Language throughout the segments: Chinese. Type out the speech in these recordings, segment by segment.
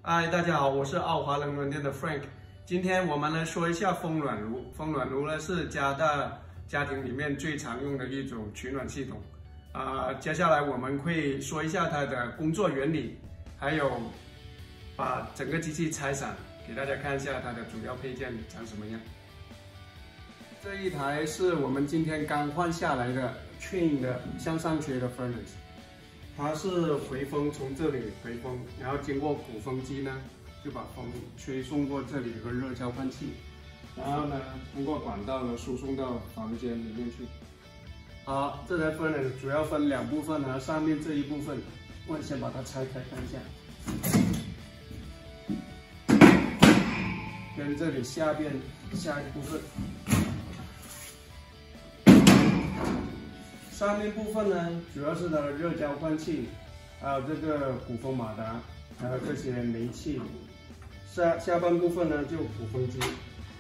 嗨，大家好，我是奥华能源店的 Frank。今天我们来说一下风暖炉。风暖炉呢是加拿大家庭里面最常用的一种取暖系统。接下来我们会说一下它的工作原理，还有把整个机器拆散，给大家看一下它的主要配件长什么样。这一台是我们今天刚换下来的 Train 的向上吹的 Furnace。 它是回风从这里回风，然后经过鼓风机呢，就把风吹送过这里有个热交换器，然后呢通过管道呢输送到房间里面去。好，这台 furnace 主要分两部分呢，上面这一部分，我先把它拆开看一下，跟这里下一部分。 上面部分呢，主要是它的热交换器，还有这个鼓风马达，还有这些煤气。下半部分呢，就鼓风机，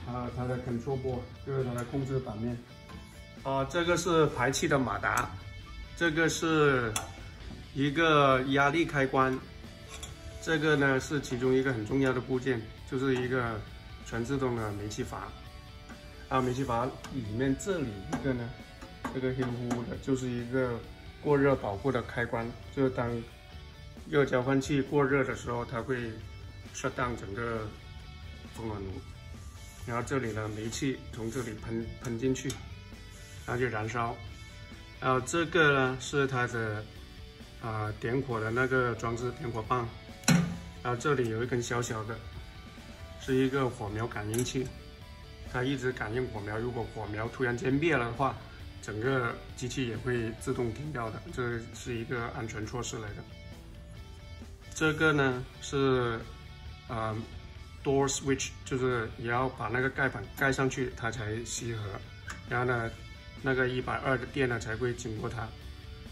还有它的 control board， 就是它的控制板面。这个是排气的马达，这个是一个压力开关，这个呢是其中一个很重要的部件，就是一个全自动的煤气阀。煤气阀里面这里一个呢。 这个黑乎乎的，就是一个过热保护的开关，就是当热交换器过热的时候，它会 shut down 整个风暖炉。然后这里的煤气从这里喷进去，然后就燃烧。然后这个呢是它的点火的那个装置，点火棒。然后这里有一根小小的，是一个火苗感应器，它一直感应火苗，如果火苗突然间灭了的话。 整个机器也会自动停掉的，这是一个安全措施来的。这个呢是door switch， 就是也要把那个盖板盖上去，它才吸合。然后呢，那个120的电呢才会经过它。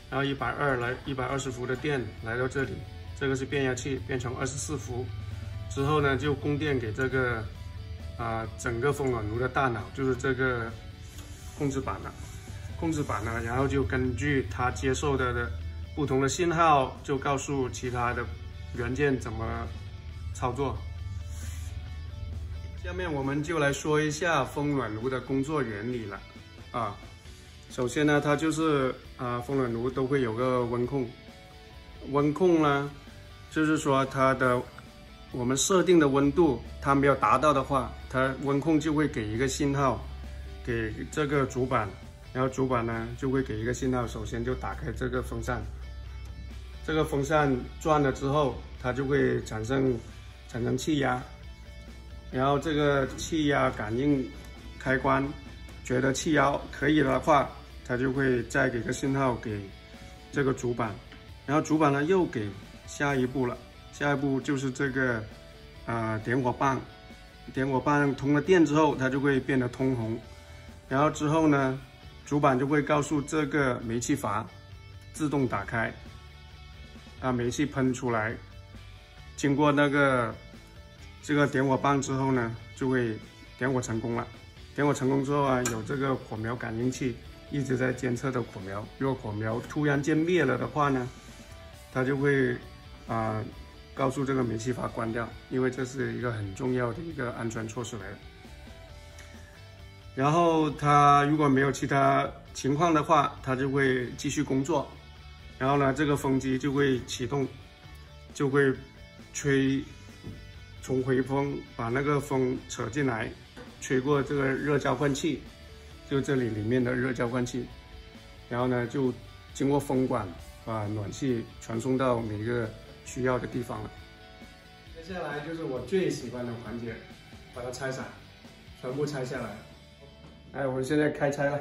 然后120伏的电来到这里，这个是变压器变成24伏，之后呢就供电给这个整个风暖炉的大脑，就是这个控制板了。 控制板呢，然后就根据它接受的不同的信号，就告诉其他的元件怎么操作。下面我们就来说一下风暖炉的工作原理了。首先呢，它就是风暖炉都会有个温控，温控呢，就是说我们设定的温度，它没有达到的话，它温控就会给一个信号给这个主板。 然后主板呢就会给一个信号，首先就打开这个风扇，这个风扇转了之后，它就会产生气压，然后这个气压感应开关觉得气压可以的话，它就会再给个信号给这个主板，然后主板呢又给下一步了，下一步就是这个点火棒，点火棒通了电之后，它就会变得通红，然后之后呢。 主板就会告诉这个煤气阀自动打开，煤气喷出来，经过这个点火棒之后呢，就会点火成功了。点火成功之后有这个火苗感应器一直在监测的火苗，如果火苗突然间灭了的话呢，它就会告诉这个煤气阀关掉，因为这是一个很重要的一个安全措施来的。 然后它如果没有其他情况的话，它就会继续工作。然后呢，这个风机就会启动，就会从回风把那个风扯进来，吹过这个热交换器，就这里面的热交换器。然后呢，就经过风管把暖气传送到每个需要的地方了。接下来就是我最喜欢的环节，把它拆散，全部拆下来。 我们现在开拆了。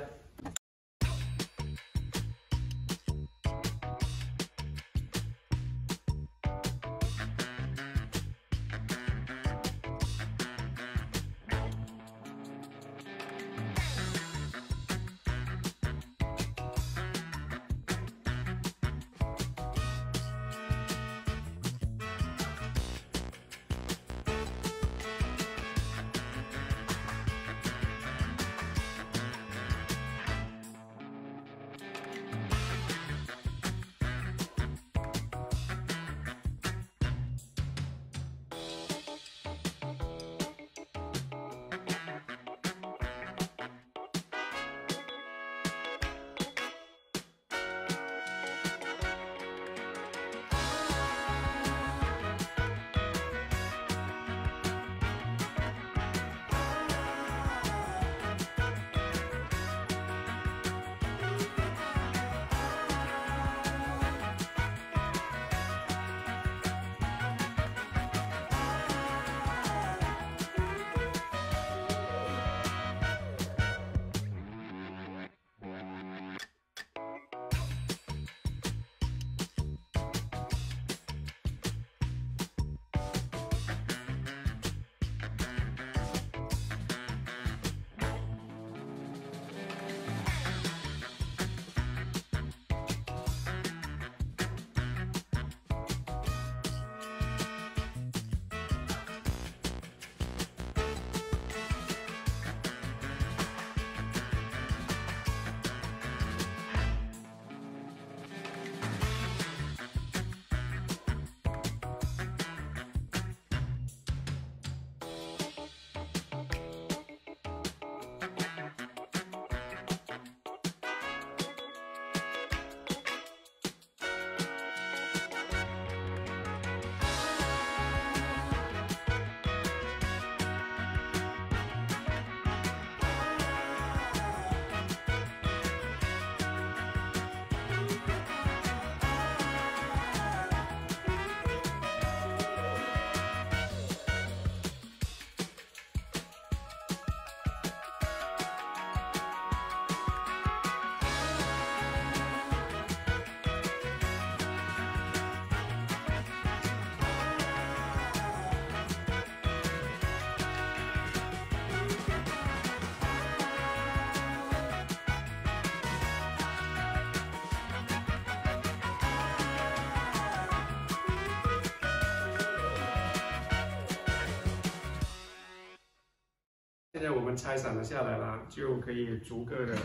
在我们拆散了下来了，就可以逐个的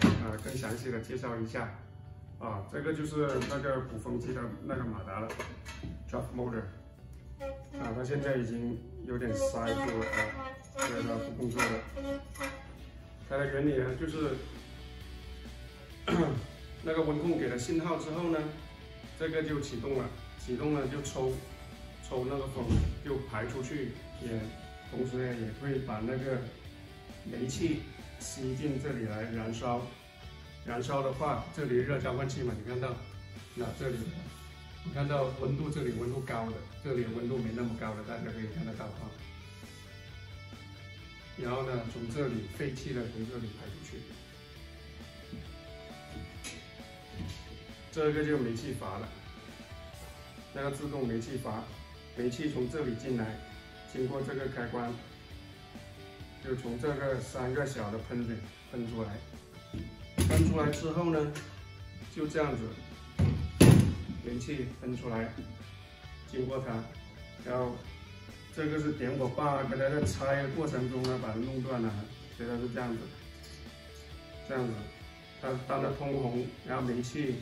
更详细的介绍一下。这个就是那个鼓风机的那个马达了 ，Draft Motor。它现在已经有点塞住了所以它不工作了。它的原理呢，就是那个温控给了信号之后呢，这个就启动了，启动了就抽那个风，就排出去，同时呢也会把那个煤气吸进这里来燃烧。燃烧的话，这里热交换器嘛，你看到，那这里，你看到温度，这里温度高的，这里温度没那么高的，大家可以看得到啊。然后呢，从这里废气呢，从这里排出去，这个就煤气阀了，那个自动煤气阀，煤气从这里进来，经过这个开关，就从这个3个小的喷嘴喷出来。喷出来之后呢，就这样子，煤气喷出来，经过它，然后这个是点火把，给它在拆的过程中呢，把它弄断了，所以它是这样子，当它通红，然后煤气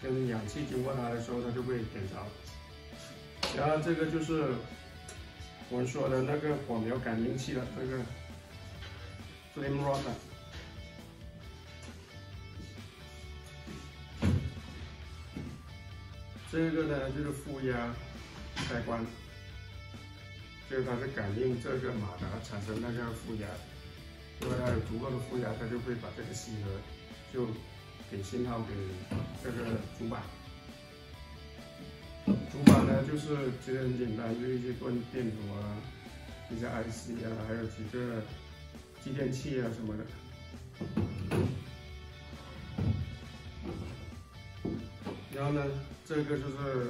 跟氧气经过它的时候，它就会点着。然后这个就是我们说的那个火苗感应器了，这个 flame rod。这个呢就是负压开关，就是它是感应这个马达产生那个负压，如果它有足够的负压，它就会把这个吸合，就给信号给这个主板。主板呢就是其实很简单，就一些电阻啊、一些 IC 啊，还有几个继电器啊什么的。然后呢，这个就是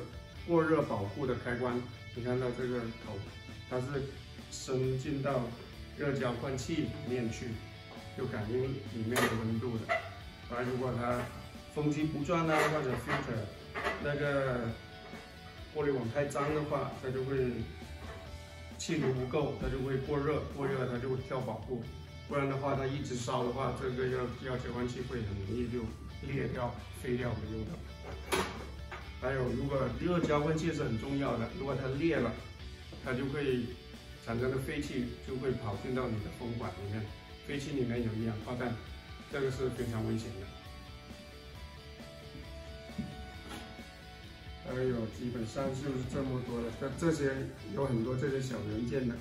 过热保护的开关，你看到这个头，它是伸进到热交换器里面去，就感应里面的温度的。如果它风机不转啊，或者 filter 那个过滤网太脏的话，它就会气流不够，它就会过热，它就会跳保护。不然的话，它一直烧的话，这个热交换器会很容易就裂掉、废掉没用的。还有，如果热交换器是很重要的，如果它裂了，它就会产生的废气就会跑进到你的风管里面，废气里面有一氧化氮，这个是非常危险的。还有，基本上就是这么多了。这些有很多这些小元件的，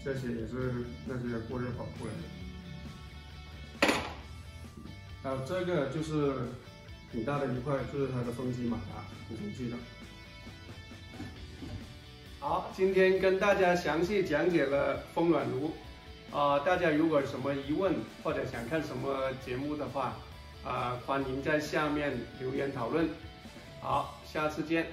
这些也是那些过热保护来的。还有这个就是挺大的一块，就是它的风机马达，鼓风机的。好，今天跟大家详细讲解了风暖炉。大家如果有什么疑问或者想看什么节目的话，欢迎在下面留言讨论。好，下次见。